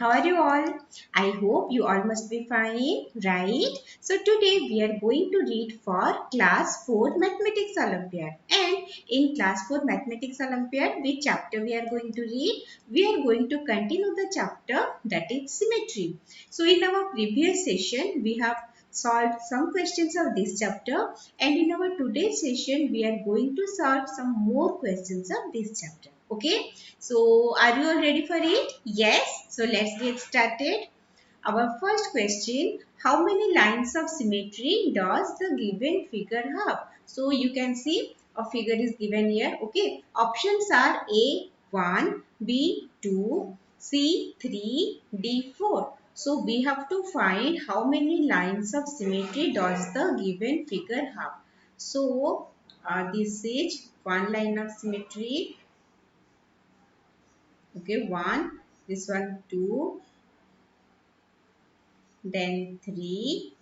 How are you all? I hope you all must be fine, right? So today we are going to read for class 4 Mathematics Olympiad. And in class 4 Mathematics Olympiad, which chapter we are going to read? We are going to continue the chapter that is symmetry. So in our previous session, we have solved some questions of this chapter, and in our today's session we are going to solve some more questions of this chapter. Okay, so are you all ready for it? Yes, so let's get started. Our first question, how many lines of symmetry does the given figure have? So you can see a figure is given here. Okay, options are A 1, B 2, C 3, D 4. So we have to find how many lines of symmetry does the given figure have. So this is one line of symmetry. Okay, 1, this one 2, then 3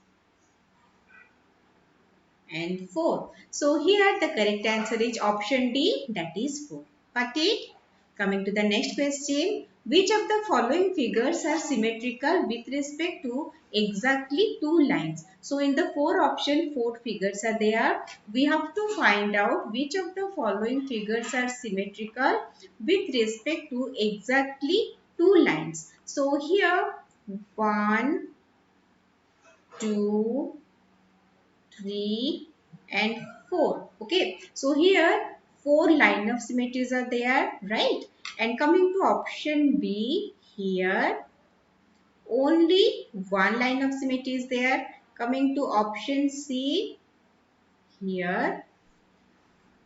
and 4. So here the correct answer is option D, that is 4. Got it? Coming to the next question. Which of the following figures are symmetrical with respect to exactly two lines? So in the four option, four figures are there. We have to find out which of the following figures are symmetrical with respect to exactly two lines. So here 1, 2, 3 and 4. Okay, so here 4 line of symmetries are there, right? And coming to option B, here only one line of symmetry is there. Coming to option C, here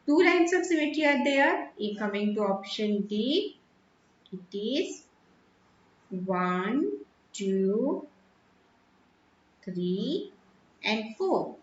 two lines of symmetry are there. Coming to option D, it is 1, 2, 3 and 4.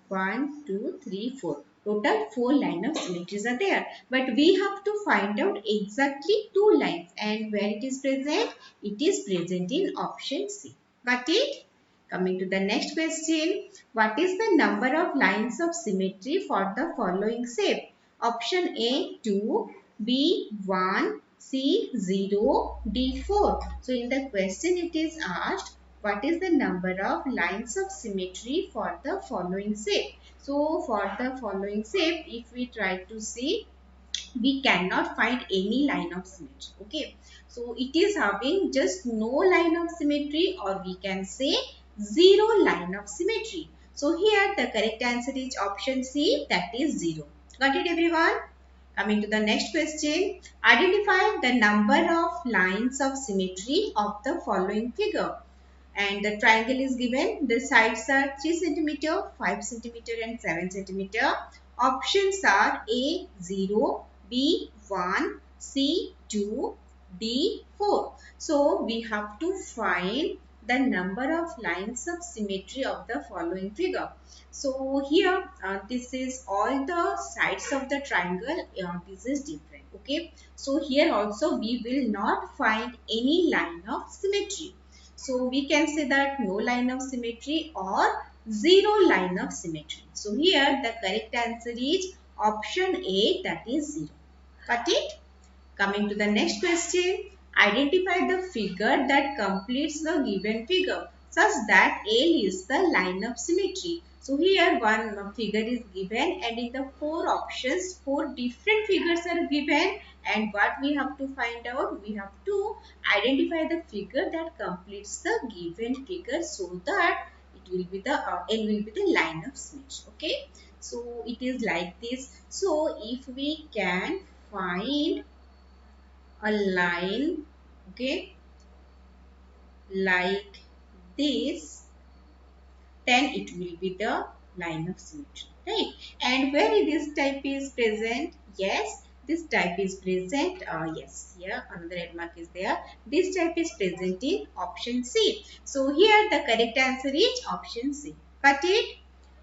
1, 2, 3, 4. Total 4 line of symmetries are there. But we have to find out exactly 2 lines. And where it is present? It is present in option C. Got it? Coming to the next question. What is the number of lines of symmetry for the following shape? Option A 2, B 1, C 0, D 4. So in the question it is asked, what is the number of lines of symmetry for the following shape? So for the following shape, if we try to see, we cannot find any line of symmetry. Okay, so it is having just no line of symmetry, or we can say zero line of symmetry. So here the correct answer is option C, that is 0. Got it everyone? Coming to the next question, identify the number of lines of symmetry of the following figure. And the triangle is given. The sides are 3 centimeter, 5 centimeter and 7 centimeter. Options are A 0, B 1, C 2, D 4. So we have to find the number of lines of symmetry of the following figure. So here this is all the sides of the triangle. This is different. Okay. So here also we will not find any line of symmetry. So we can say that no line of symmetry or zero line of symmetry. So here the correct answer is option A, that is 0. Got it? Coming to the next question. Identify the figure that completes the given figure such that L is the line of symmetry. So here one figure is given, and in the four options, four different figures are given, and what we have to find out? We have to identify the figure that completes the given figure so that it will be the L will be the line of symmetry. Okay. So it is like this. So if we can find a line, okay, like this, then it will be the line of symmetry, right? And where this type is present? Yes, this type is present. Yes, here another red mark is there. This type is present in option C. So here the correct answer is option C. Got it?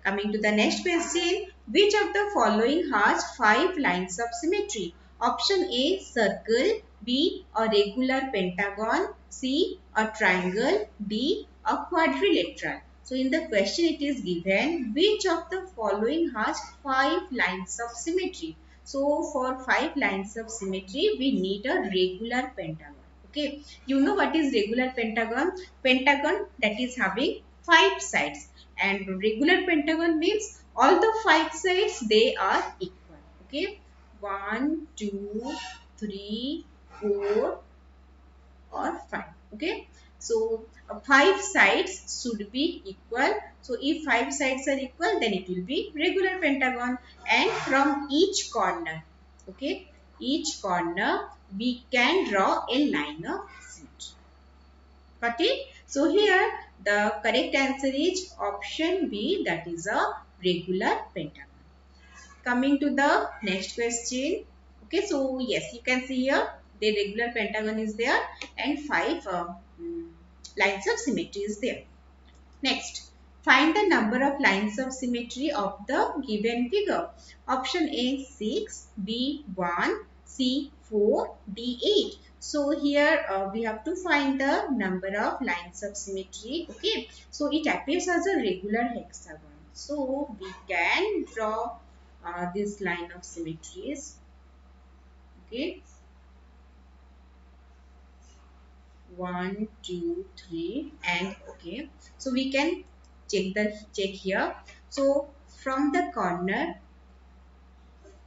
Coming to the next question, which of the following has 5 lines of symmetry? Option A, circle, B, a regular pentagon, C, a triangle, D, a quadrilateral. So in the question it is given, which of the following has 5 lines of symmetry? So for 5 lines of symmetry, we need a regular pentagon. Okay, you know what is regular pentagon? Pentagon that is having 5 sides, and regular pentagon means all the 5 sides they are equal. Okay, 1, 2, 3, 4 or 5. Okay, so 5 sides should be equal. So if 5 sides are equal, then it will be regular pentagon. And from each corner, okay, each corner we can draw a line of symmetry. Got it? So here the correct answer is option B, that is a regular pentagon. Coming to the next question. Okay, so yes, you can see here the regular pentagon is there and 5 lines of symmetry is there. Next, find the number of lines of symmetry of the given figure. Option A 6, B 1, C 4, D 8. So here we have to find the number of lines of symmetry. Okay, so it appears as a regular hexagon. So we can draw this line of symmetries. Okay, 1, 2, 3, and okay. So we can check here. So from the corner,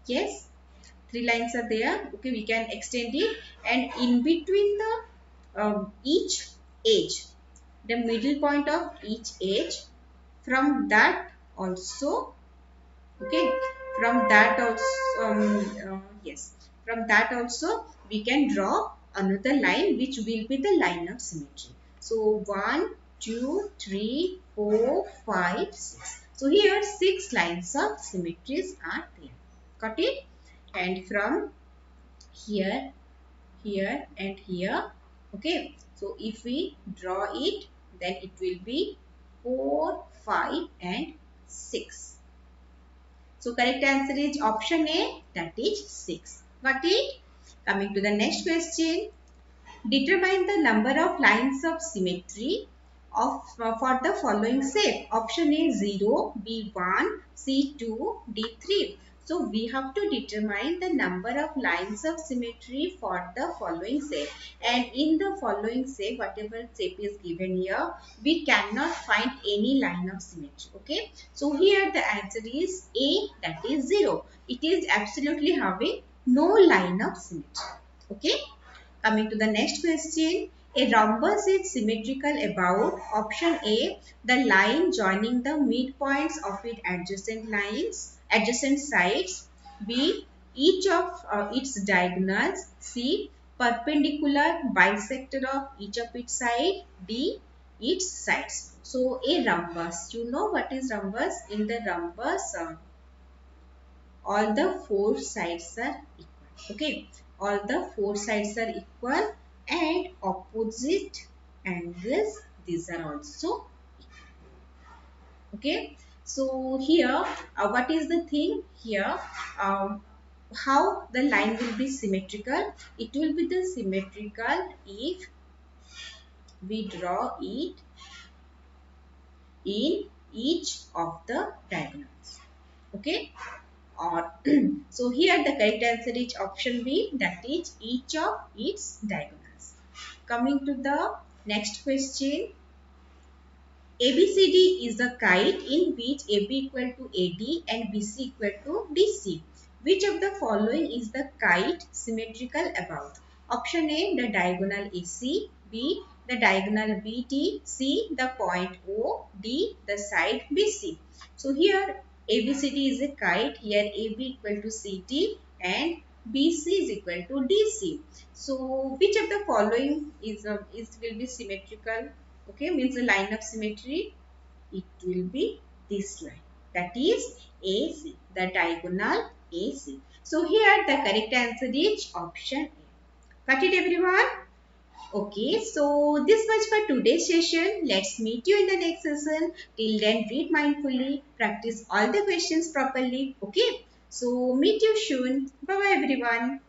yes, 3 lines are there. Okay, we can extend it, and in between the each edge, the middle point of each edge, from that also, okay, from that also, yes, from that also we can draw another line which will be the line of symmetry. So 1, 2, 3, 4, 5, 6. So here 6 lines of symmetries are there. Got it? And from here, here and here, okay, so if we draw it, then it will be 4, 5 and 6. So correct answer is option A, that is 6. Got it? Coming to the next question. Determine the number of lines of symmetry of for the following shape. Option A 0, B 1, C 2, D 3. So we have to determine the number of lines of symmetry for the following shape. And in the following shape, whatever shape is given here, we cannot find any line of symmetry. Okay. So here the answer is A, that is 0. It is absolutely having no line of symmetry. Okay. Coming to the next question. A rhombus is symmetrical about option A, the line joining the midpoints of its adjacent sides. B, each of its diagonals. C, perpendicular bisector of each of its side. D, its sides. So a rhombus. You know what is rhombus? In the rhombus, all the 4 sides are equal. Okay, all the 4 sides are equal and opposite angles, these are also equal. Okay, so here what is the thing here, how the line will be symmetrical? It will be the symmetrical if we draw it in each of the diagonals. Okay, or so here the correct answer is option B, that is each of its diagonals. Coming to the next question. ABCD is a kite in which AB equal to AD and BC equal to DC. Which of the following is the kite symmetrical about? Option A, the diagonal AC, B, the diagonal BD, C, the point O, D, the side BC. So here ABCD is a kite, here AB equal to CD and BC is equal to DC. So which of the following is will be symmetrical? Okay, means the line of symmetry, it will be this line, that is AC, the diagonal AC. So here the correct answer is option A. Got it everyone? Okay, so this much for today's session. Let's meet you in the next session. Till then, read mindfully, practice all the questions properly. Okay, so meet you soon. Bye bye everyone.